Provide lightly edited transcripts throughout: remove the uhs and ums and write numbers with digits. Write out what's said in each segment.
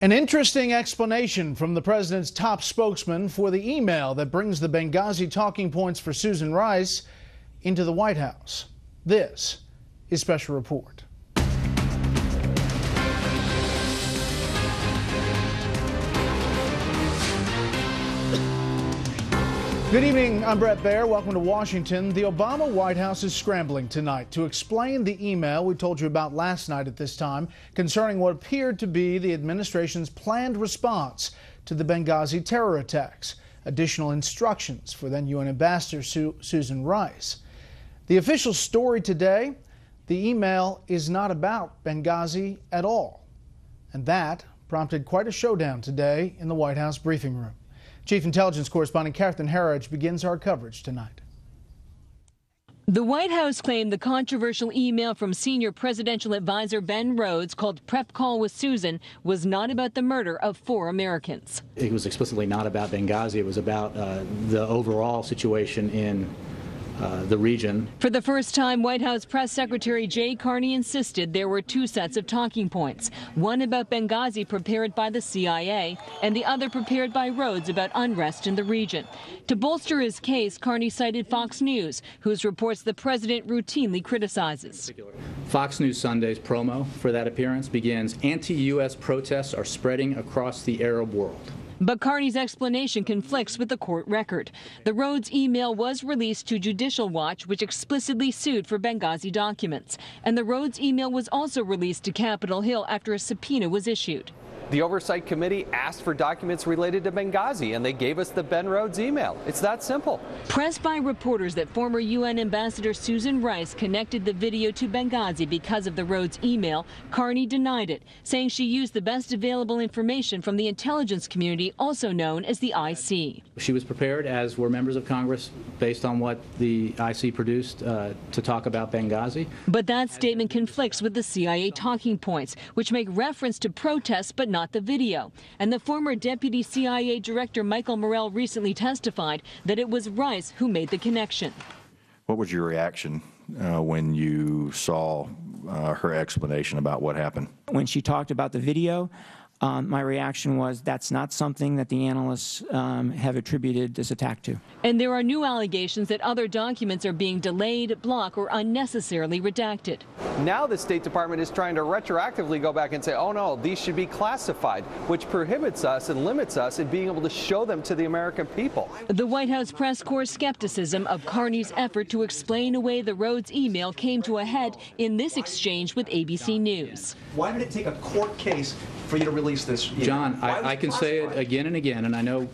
An interesting explanation from the president's top spokesman for the email that brings the Benghazi talking points for Susan Rice into the White House. This is Special Report. Good evening, I'm Brett Baer. Welcome to Washington. The Obama White House is scrambling tonight to explain the email we told you about last night at this time concerning what appeared to be the administration's planned response to the Benghazi terror attacks. Additional instructions for then UN Ambassador Susan Rice. The official story today, the email is not about Benghazi at all. And that prompted quite a showdown today in the White House briefing room. Chief Intelligence Correspondent Catherine Herridge begins our coverage tonight. The White House claimed the controversial email from senior presidential advisor Ben Rhodes, called Prep Call with Susan, was not about the murder of 4 Americans. It was explicitly not about Benghazi. It was about the overall situation in the region. For the first time, White House Press Secretary Jay Carney insisted there were 2 sets of talking points, one about Benghazi prepared by the CIA and the other prepared by Rhodes about unrest in the region. To bolster his case, Carney cited Fox News, whose reports the president routinely criticizes. Fox News Sunday's promo for that appearance begins, "Anti-U.S. protests are spreading across the Arab world." But Carney's explanation conflicts with the court record. The Rhodes email was released to Judicial Watch, which explicitly sued for Benghazi documents. And the Rhodes email was also released to Capitol Hill after a subpoena was issued. The Oversight Committee asked for documents related to Benghazi, and they gave us the Ben Rhodes email. It's that simple. Pressed by reporters that former UN Ambassador Susan Rice connected the video to Benghazi because of the Rhodes email, Carney denied it, saying she used the best available information from the intelligence community, also known as the IC. She was prepared, as were members of Congress, based on what the IC produced, to talk about Benghazi. But that statement conflicts with the CIA talking points, which make reference to protests but not the video. And the former deputy CIA director Michael Morell recently testified that it was Rice who made the connection. What was your reaction when you saw her explanation about what happened? When she talked about the video, my reaction was that's not something that the analysts have attributed this attack to. And there are new allegations that other documents are being delayed, blocked, or unnecessarily redacted. Now the State Department is trying to retroactively go back and say, oh no, these should be classified, which prohibits us and limits us in being able to show them to the American people. The White House press corps' skepticism of Carney's effort to explain away the Rhodes email came to a head in this exchange with ABC News. Why did it take a court case for you to release this? John, I can say it again and again, and I know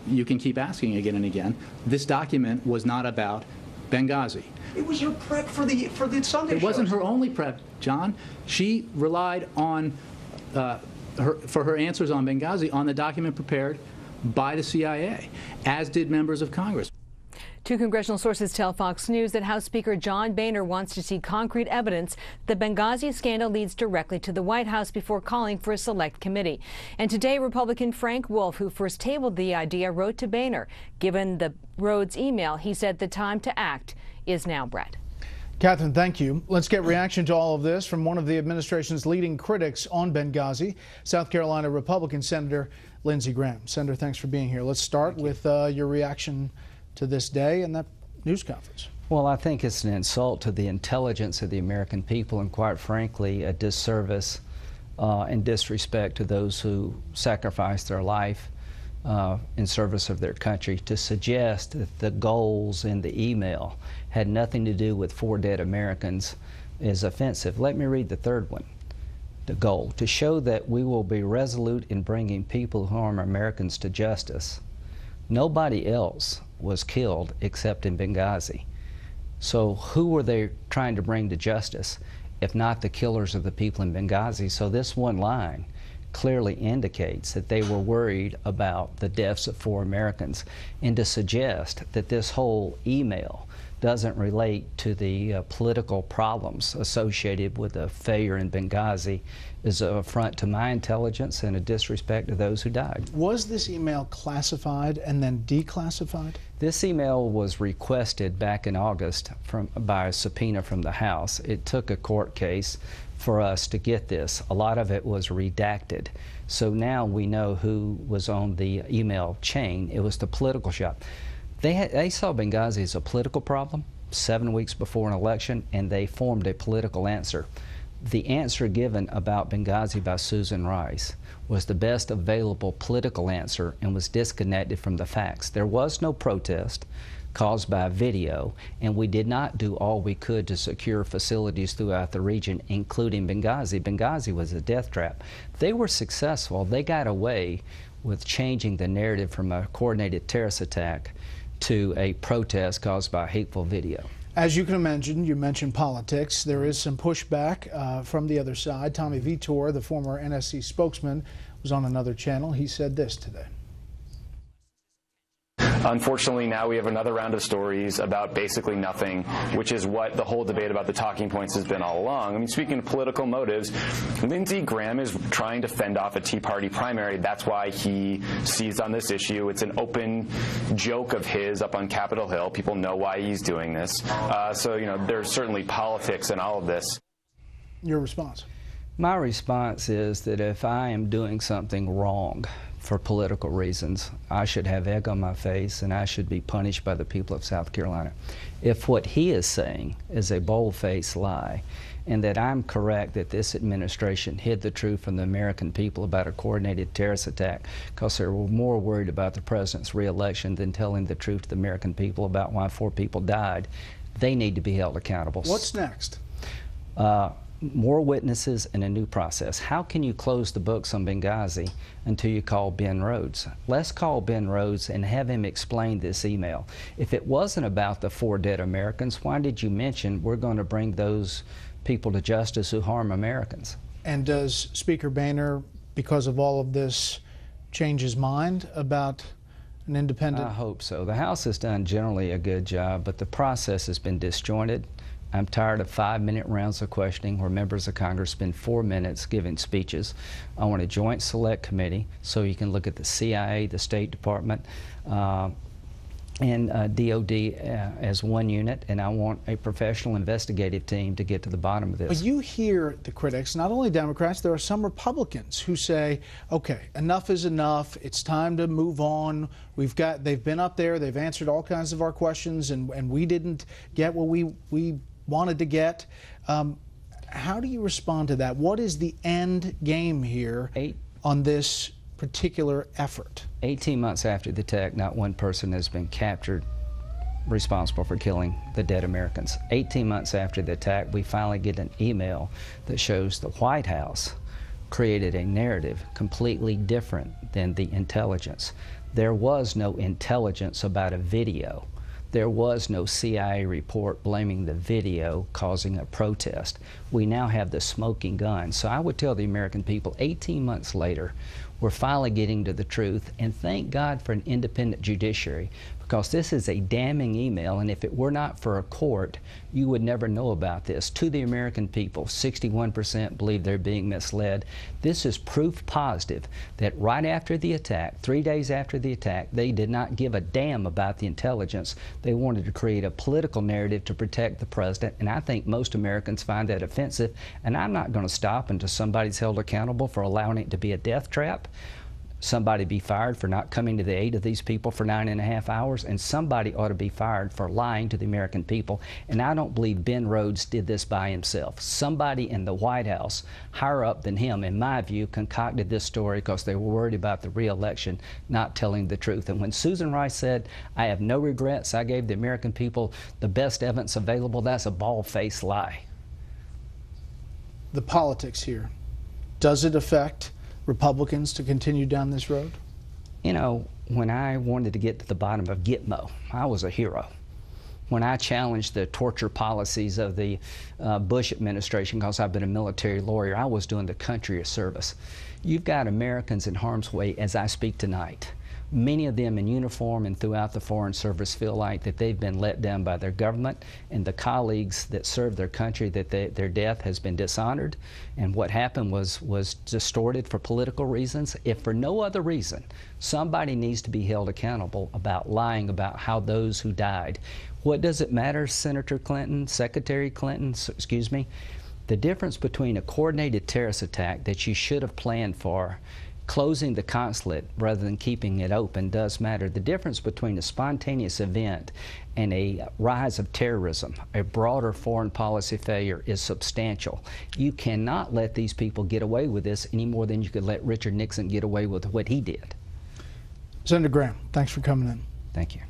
you can keep asking again and again. This document was not about Benghazi. It was your prep for the Sunday shows. It wasn't her only prep, John. She relied on for her answers on Benghazi on the document prepared by the CIA, as did members of Congress. 2 congressional sources tell Fox News that House Speaker John Boehner wants to see concrete evidence the Benghazi scandal leads directly to the White House before calling for a select committee. And today, Republican Frank Wolf, who first tabled the idea, wrote to Boehner. Given the Rhodes email, he said the time to act is now, Brett. Catherine, thank you. Let's get reaction to all of this from one of the administration's leading critics on Benghazi, South Carolina Republican Senator Lindsey Graham. Senator, thanks for being here. Let's start with your reaction to this day and that news conference. Well, I think it's an insult to the intelligence of the American people and, quite frankly, a disservice and disrespect to those who sacrificed their life in service of their country. To suggest that the goals in the email had nothing to do with 4 dead Americans is offensive. Let me read the third one. The goal, to show that we will be resolute in bringing people who harm Americans to justice. Nobody else was killed except in Benghazi. So who were they trying to bring to justice if not the killers of the people in Benghazi? So this one line clearly indicates that they were worried about the deaths of 4 Americans. And to suggest that this whole email doesn't relate to the political problems associated with the failure in Benghazi is an affront to my intelligence and a disrespect to those who died. Was this email classified and then declassified? This email was requested back in August by a subpoena from the House. It took a court case for us to get this. A lot of it was redacted. So now we know who was on the email chain. It was the political shop. They saw Benghazi as a political problem 7 weeks before an election, and they formed a political answer. The answer given about Benghazi by Susan Rice was the best available political answer and was disconnected from the facts. There was no protest caused by video, and we did not do all we could to secure facilities throughout the region, including Benghazi. Benghazi was a death trap. They were successful. They got away with changing the narrative from a coordinated terrorist attack to a protest caused by hateful video. As you can imagine, you mentioned politics. There is some pushback from the other side. Tommy Vitor, the former NSC spokesman, was on another channel. He said this today. Unfortunately, now we have another round of stories about basically nothing, which is what the whole debate about the talking points has been all along. I mean, speaking of political motives, Lindsey Graham is trying to fend off a Tea Party primary. That's why he seized on this issue. It's an open joke of his up on Capitol Hill. People know why he's doing this. So, you know, there's certainly politics in all of this. Your response? My response is that if I am doing something wrong for political reasons, I should have egg on my face and I should be punished by the people of South Carolina. If what he is saying is a bold-faced lie, and that I'm correct that this administration hid the truth from the American people about a coordinated terrorist attack because they were more worried about the president's re-election than telling the truth to the American people about why 4 people died, they need to be held accountable. What's next? More witnesses and a new process. How can you close the books on Benghazi until you call Ben Rhodes? Let's call Ben Rhodes and have him explain this email. If it wasn't about the 4 dead Americans, why did you mention we're going to bring those people to justice who harm Americans? And does Speaker Boehner, because of all of this, change his mind about an independent? I hope so. The House has done generally a good job, but the process has been disjointed. I'm tired of 5-minute rounds of questioning where members of Congress spend 4 minutes giving speeches. I want a joint select committee so you can look at the CIA, the State Department, and DOD as one unit, and I want a professional investigative team to get to the bottom of this. But you hear the critics, not only Democrats, there are some Republicans who say, okay, enough is enough, it's time to move on. They've been up there, they've answered all kinds of our questions, and we didn't get what we wanted to get. How do you respond to that? What is the end game here on this particular effort? 18 months after the attack, not one person has been captured responsible for killing the dead Americans. 18 months after the attack, we finally get an email that shows the White House created a narrative completely different than the intelligence. There was no intelligence about a video. There was no CIA report blaming the video causing a protest. We now have the smoking gun. So I would tell the American people 18 months later, we're finally getting to the truth, and thank God for an independent judiciary, because this is a damning email, and if it were not for a court, you would never know about this. To the American people, 61% believe they're being misled. This is proof positive that right after the attack, 3 days after the attack, they did not give a damn about the intelligence. They wanted to create a political narrative to protect the president, and I think most Americans find that offensive, and I'm not going to stop until somebody's held accountable for allowing it to be a death trap. Somebody be fired for not coming to the aid of these people for 9.5 hours, and somebody ought to be fired for lying to the American people. And I don't believe Ben Rhodes did this by himself. Somebody in the White House, higher up than him, in my view, concocted this story because they were worried about the re-election, not telling the truth. And when Susan Rice said, I have no regrets, I gave the American people the best evidence available, that's a bald-faced lie. The politics here, does it affect Republicans to continue down this road? You know, when I wanted to get to the bottom of Gitmo, I was a hero. When I challenged the torture policies of the Bush administration, because I've been a military lawyer, I was doing the country a service. You've got Americans in harm's way as I speak tonight Many of them in uniform and throughout the Foreign Service feel like that they've been let down by their government and the colleagues that serve their country, that their death has been dishonored, and what happened was distorted for political reasons. If for no other reason, somebody needs to be held accountable about lying about how those who died. What does it matter, Senator Clinton, Secretary Clinton, excuse me? The difference between a coordinated terrorist attack that you should have planned for, closing the consulate rather than keeping it open, does matter. The difference between a spontaneous event and a rise of terrorism, a broader foreign policy failure, is substantial. You cannot let these people get away with this any more than you could let Richard Nixon get away with what he did. Senator Graham, thanks for coming in. Thank you.